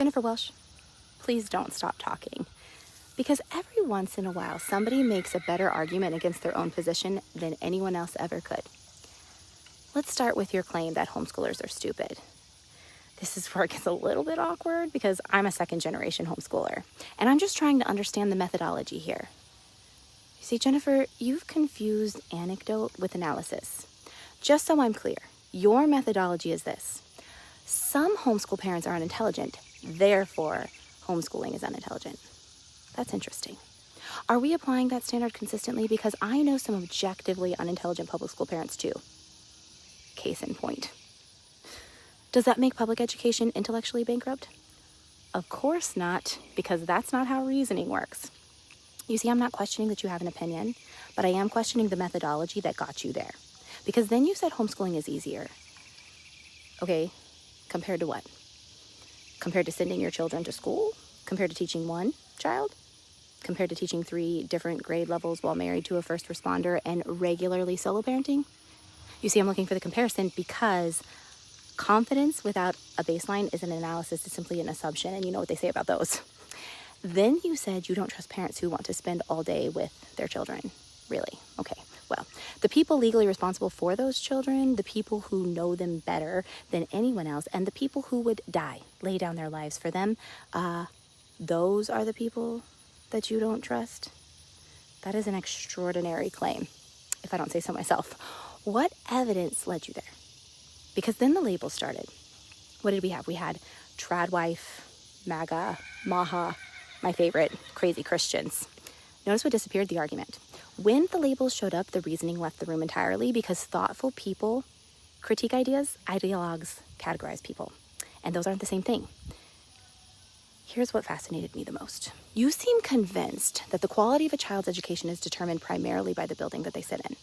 Jennifer Welsh, please don't stop talking. Because every once in a while, somebody makes a better argument against their own position than anyone else ever could. Let's start with your claim that homeschoolers are stupid. This is where it gets a little bit awkward because I'm a second-generation homeschooler, and I'm just trying to understand the methodology here. You see, Jennifer, you've confused anecdote with analysis. Just so I'm clear, your methodology is this. Some homeschool parents are unintelligent, therefore homeschooling is unintelligent. That's interesting. Are we applying that standard consistently? Because I know some objectively unintelligent public school parents too. Case in point. Does that make public education intellectually bankrupt? Of course not, because that's not how reasoning works. You see, I'm not questioning that you have an opinion, but I am questioning the methodology that got you there. Because then you said homeschooling is easier. Okay, compared to what? Compared to sending your children to school? Compared to teaching one child? Compared to teaching 3 different grade levels while married to a first responder and regularly solo parenting? You see, I'm looking for the comparison because confidence without a baseline is an analysis. It's simply an assumption, and you know what they say about those. Then you said you don't trust parents who want to spend all day with their children. Really? Okay. Well, the people legally responsible for those children, the people who know them better than anyone else, and the people who would die, lay down their lives for them, those are the people that you don't trust? That is an extraordinary claim, if I don't say so myself. What evidence led you there? Because then the labels started. What did we have? We had trad wife, MAGA, MAHA, my favorite, crazy Christians. Notice what disappeared? The argument. When the labels showed up, the reasoning left the room entirely because thoughtful people critique ideas, ideologues categorize people. And those aren't the same thing. Here's what fascinated me the most. You seem convinced that the quality of a child's education is determined primarily by the building that they sit in,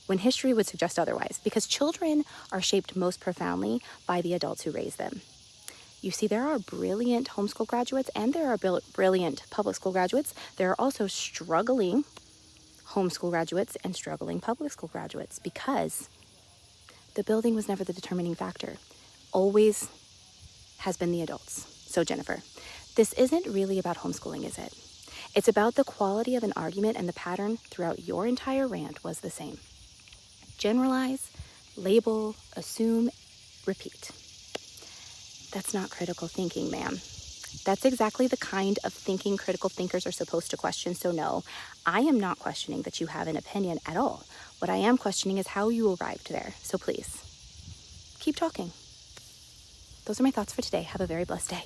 when history would suggest otherwise, because children are shaped most profoundly by the adults who raise them. You see, there are brilliant homeschool graduates and there are brilliant public school graduates. There are also struggling homeschool graduates and struggling public school graduates because the building was never the determining factor. Always has been the adults. So Jennifer, this isn't really about homeschooling, is it? It's about the quality of an argument, and the pattern throughout your entire rant was the same. Generalize, label, assume, repeat. That's not critical thinking, ma'am. That's exactly the kind of thinking critical thinkers are supposed to question. So no, I am not questioning that you have an opinion at all. What I am questioning is how you arrived there. So please, keep talking. Those are my thoughts for today. Have a very blessed day.